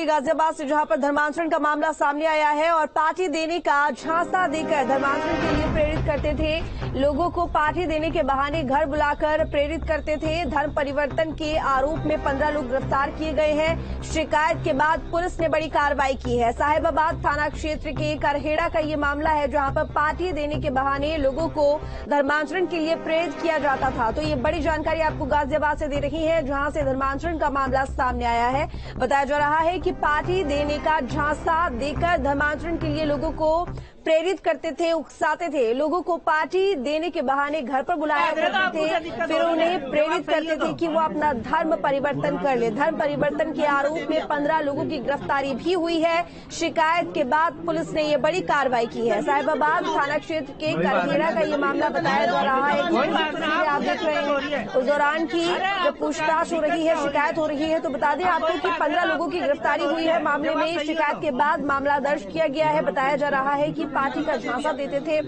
जानकारी गाजियाबाद से, जहां पर धर्मांतरण का मामला सामने आया है और पार्टी देने का झांसा देकर धर्मांतरण के लिए प्रेरित करते थे। लोगों को पार्टी देने के बहाने घर बुलाकर प्रेरित करते थे। धर्म परिवर्तन के आरोप में 15 लोग गिरफ्तार किए गए हैं। शिकायत के बाद पुलिस ने बड़ी कार्रवाई की है। साहिबाबाद थाना क्षेत्र के करहेड़ा का ये मामला है, जहां पर पार्टी देने के बहाने लोगों को धर्मांतरण के लिए प्रेरित किया जाता था। तो ये बड़ी जानकारी आपको गाजियाबाद से दे रही है, जहां से धर्मांतरण का मामला सामने आया है। बताया जा रहा है कि पार्टी देने का झांसा देकर धर्मांतरण के लिए लोगों को प्रेरित करते थे, उकसाते थे। लोगों को पार्टी देने के बहाने घर पर बुलाया करते थे, फिर उन्हें प्रेरित करते थे कि वो अपना धर्म परिवर्तन कर ले। धर्म परिवर्तन के आरोप में 15 लोगों की गिरफ्तारी भी हुई है। शिकायत के बाद पुलिस ने ये बड़ी कार्रवाई की है। साहिबाबाद थाना क्षेत्र के करहेड़ा का ये मामला बताया जा रहा है। आप देख रहे हैं उस दौरान की जब पूछताछ हो रही है, शिकायत हो रही है, तो बता दें आपको कि 15 लोगों की गिरफ्तारी हुई है। मामले में शिकायत के बाद मामला दर्ज किया गया है। बताया जा रहा है कि पार्टी का झांसा देते थे,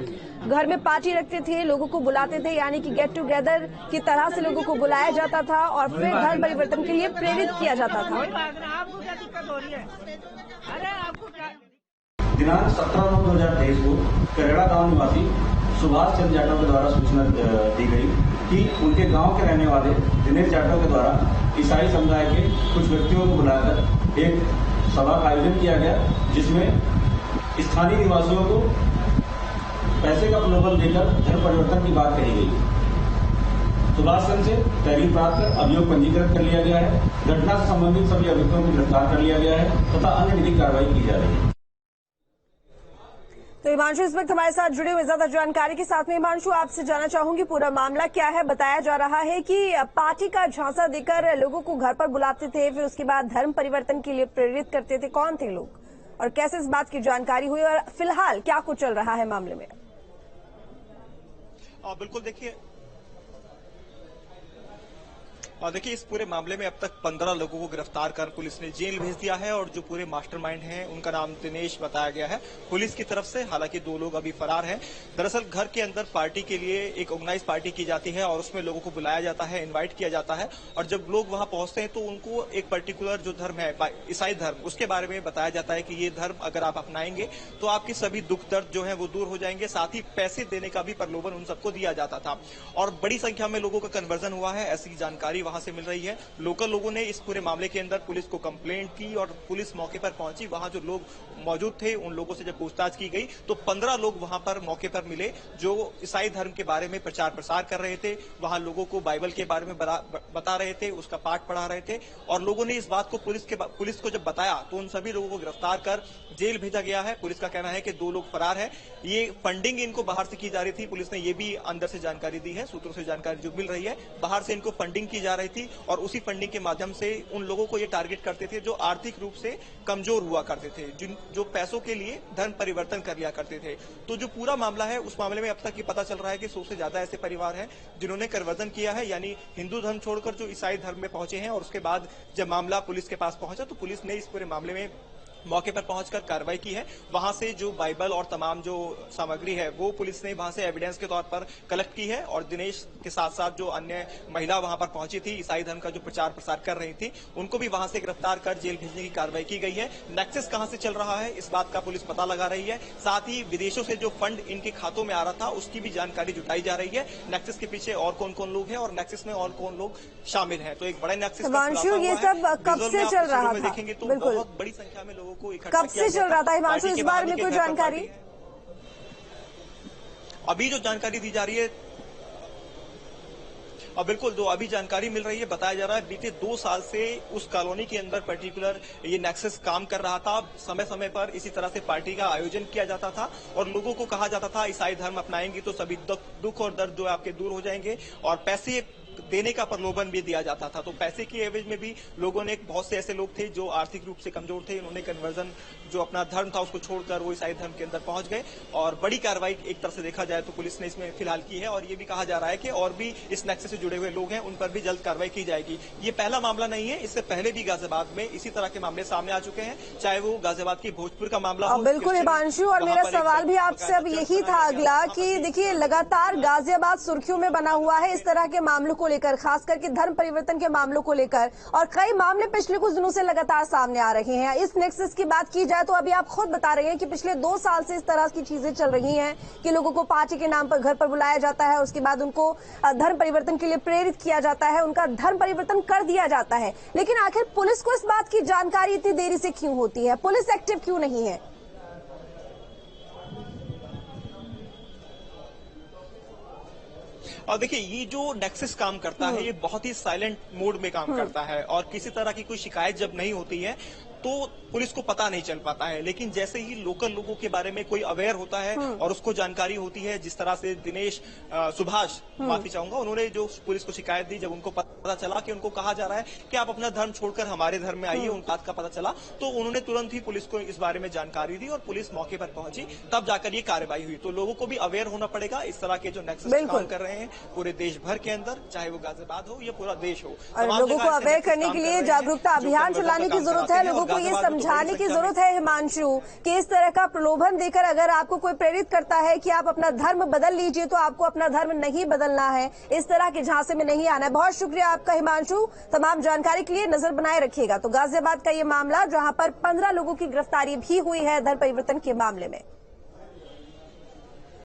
घर में पार्टी रखते थे, लोगों को बुलाते थे, यानी कि गेट टुगेदर की तरह से लोगों को बुलाया जाता था और फिर धर्म परिवर्तन के लिए प्रेरित किया जाता था। दिनांक 17/9/2023 को करेड़ा गांव निवासी सुभाष चंद्र जाटव के द्वारा सूचना दी गई कि उनके गांव के रहने वाले दिनेश जाटव के द्वारा ईसाई समुदाय के कुछ व्यक्तियों को बुलाकर एक सभा का आयोजन किया गया, जिसमें स्थानीय निवासियों को पैसे का प्रलोभन देकर धर्म परिवर्तन की बात कही गई। सुभाष चंद्र से तहरीर प्राप्त कर अभियोग पंजीकृत कर लिया गया है। घटना से संबंधित सभी अभियुक्तों को गिरफ्तार कर लिया गया है तथा अन्य विधिक कार्रवाई की जा रही है। तो हिमांशु इस वक्त हमारे साथ जुड़े हुए ज्यादा जानकारी के साथ में। हिमांशु, आपसे जानना चाहूंगी पूरा मामला क्या है। बताया जा रहा है कि पार्टी का झांसा देकर लोगों को घर पर बुलाते थे, फिर उसके बाद धर्म परिवर्तन के लिए प्रेरित करते थे। कौन थे लोग और कैसे इस बात की जानकारी हुई और फिलहाल क्या कुछ चल रहा है मामले में? बिल्कुल, देखिए इस पूरे मामले में अब तक 15 लोगों को गिरफ्तार कर पुलिस ने जेल भेज दिया है और जो पूरे मास्टरमाइंड हैं उनका नाम दिनेश बताया गया है पुलिस की तरफ से। हालांकि 2 लोग अभी फरार हैं। दरअसल घर के अंदर पार्टी के लिए एक ऑर्गेनाइज पार्टी की जाती है और उसमें लोगों को बुलाया जाता है, इन्वाइट किया जाता है और जब लोग वहां पहुंचते हैं तो उनको एक पर्टिकुलर जो धर्म है ईसाई धर्म, उसके बारे में बताया जाता है कि ये धर्म अगर आप अपनाएंगे तो आपके सभी दुख दर्द जो है वो दूर हो जाएंगे। साथ ही पैसे देने का भी प्रलोभन उन सबको दिया जाता था और बड़ी संख्या में लोगों का कन्वर्जन हुआ है, ऐसी जानकारी वहां से मिल रही है। लोकल लोगों ने इस पूरे मामले के अंदर पुलिस को कंप्लेंट की और पुलिस मौके पर पहुंची। वहां जो लोग मौजूद थे उन लोगों से जब पूछताछ की गई तो 15 लोग वहां पर मौके पर मिले जो ईसाई धर्म के बारे में प्रचार प्रसार कर रहे थे। वहां लोगों को बाइबल के बारे में बता रहे थे, उसका पाठ पढ़ा रहे थे और लोगों ने इस बात को पुलिस को जब बताया तो उन सभी लोगों को गिरफ्तार कर जेल भेजा गया है। पुलिस का कहना है कि 2 लोग फरार है। ये फंडिंग इनको बाहर से की जा रही थी। पुलिस ने ये भी अंदर से जानकारी दी है, सूत्रों से जानकारी जो मिल रही है, बाहर से इनको फंडिंग की जा रही थी और उसी फंडिंग के माध्यम से उन लोगों को ये टारगेट करते थे जो आर्थिक रूप से कमजोर हुआ करते थे, जो पैसों के लिए धर्म परिवर्तन कर लिया करते थे। तो जो पूरा मामला है उस मामले में अब तक ये पता चल रहा है कि 100 से ज्यादा ऐसे परिवार हैं जिन्होंने कन्वर्जन किया है, यानी हिंदू धर्म छोड़कर जो ईसाई धर्म में पहुंचे हैं। और उसके बाद जब मामला पुलिस के पास पहुंचा तो पुलिस ने इस पूरे मामले में मौके पर पहुंचकर कार्रवाई की है। वहां से जो बाइबल और तमाम जो सामग्री है वो पुलिस ने वहां से एविडेंस के तौर पर कलेक्ट की है और दिनेश के साथ साथ जो अन्य महिला वहां पर पहुंची थी, ईसाई धर्म का जो प्रचार प्रसार कर रही थी, उनको भी वहां से गिरफ्तार कर जेल भेजने की कार्रवाई की गई है। नेक्सस कहां से चल रहा है इस बात का पुलिस पता लगा रही है। साथ ही विदेशों से जो फंड इनके खातों में आ रहा था उसकी भी जानकारी जुटाई जा रही है। नेक्सस के पीछे और कौन कौन लोग हैं और नेक्सस में और कौन लोग शामिल हैं, तो एक बड़े नेक्सस ये सब कब से चल रहा था? देखेंगे तो बहुत बड़ी संख्या में लोगों को इकट्ठा चल रहा था। हिमांशु, इस बारे में कोई जानकारी? अभी जो जानकारी दी जा रही है और बिल्कुल जो अभी जानकारी मिल रही है, बताया जा रहा है बीते 2 साल से उस कॉलोनी के अंदर पर्टिकुलर ये नेक्सस काम कर रहा था। समय समय पर इसी तरह से पार्टी का आयोजन किया जाता था और लोगों को कहा जाता था ईसाई धर्म अपनाएंगे तो सभी दुख और दर्द जो आपके दूर हो जाएंगे और पैसे देने का प्रलोभन भी दिया जाता था। तो पैसे की एवज में भी लोगों ने, बहुत से ऐसे लोग थे जो आर्थिक रूप से कमजोर थे, उन्होंने कन्वर्जन जो अपना धर्म था उसको छोड़कर वो ईसाई धर्म के अंदर पहुंच गए और बड़ी कार्रवाई एक तरह से देखा जाए तो पुलिस ने इसमें फिलहाल की है। और ये भी कहा जा रहा है कि और भी इस नेक्सस से जुड़े हुए लोग हैं उन पर भी जल्द कार्रवाई की जाएगी। ये पहला मामला नहीं है, इससे पहले भी गाजियाबाद में इसी तरह के मामले सामने आ चुके हैं, चाहे वो गाजियाबाद की भोजपुर का मामला हो। बिल्कुल हिमांशु, और मेरा सवाल भी आपसे अब यही था अगला कि देखिए लगातार गाजियाबाद सुर्खियों में बना हुआ है। इस तरह के मामलों को लेकर, खास करके धर्म परिवर्तन के मामलों को लेकर, और कई मामले पिछले कुछ दिनों से लगातार सामने आ रहे हैं। इस नेक्सस की बात की जाए तो अभी आप खुद बता रहे हैं कि पिछले 2 साल से इस तरह की चीजें चल रही हैं कि लोगों को पार्टी के नाम पर घर पर बुलाया जाता है, उसके बाद उनको धर्म परिवर्तन के लिए प्रेरित किया जाता है, उनका धर्म परिवर्तन कर दिया जाता है। लेकिन आखिर पुलिस को इस बात की जानकारी इतनी देरी से क्यों होती है? पुलिस एक्टिव क्यों नहीं है? और देखिए, ये जो नेक्सस काम करता है, ये बहुत ही साइलेंट मोड में काम करता है, और किसी तरह की कोई शिकायत जब नहीं होती है तो पुलिस को पता नहीं चल पाता है। लेकिन जैसे ही लोकल लोगों के बारे में कोई अवेयर होता है और उसको जानकारी होती है, जिस तरह से दिनेश सुभाष, माफी चाहूंगा, उन्होंने जो पुलिस को शिकायत दी, जब उनको पता चला कि उनको कहा जा रहा है कि आप अपना धर्म छोड़कर हमारे धर्म में आइए, उन बात का पता चला, तो उन्होंने तुरंत ही पुलिस को इस बारे में जानकारी दी और पुलिस मौके पर पहुंची, तब जाकर ये कार्रवाई हुई। तो लोगों को भी अवेयर होना पड़ेगा इस तरह के जो नेक्सस काम कर रहे हैं पूरे देश भर के अंदर, चाहे वो गाजियाबाद हो या पूरा देश हो। और लोगों को अवेयर करने के लिए जागरूकता अभियान चलाने की जरूरत है, लोगों को ये समझाने की जरूरत है हिमांशु कि इस तरह का प्रलोभन देकर अगर आपको कोई प्रेरित करता है कि आप अपना धर्म बदल लीजिए, तो आपको अपना धर्म नहीं बदलना है, इस तरह के झांसे में नहीं आना है। बहुत शुक्रिया आपका हिमांशु, तमाम जानकारी के लिए नजर बनाए रखिएगा। तो गाजियाबाद का ये मामला, जहां पर 15 लोगों की गिरफ्तारी भी हुई है धर्म परिवर्तन के मामले में।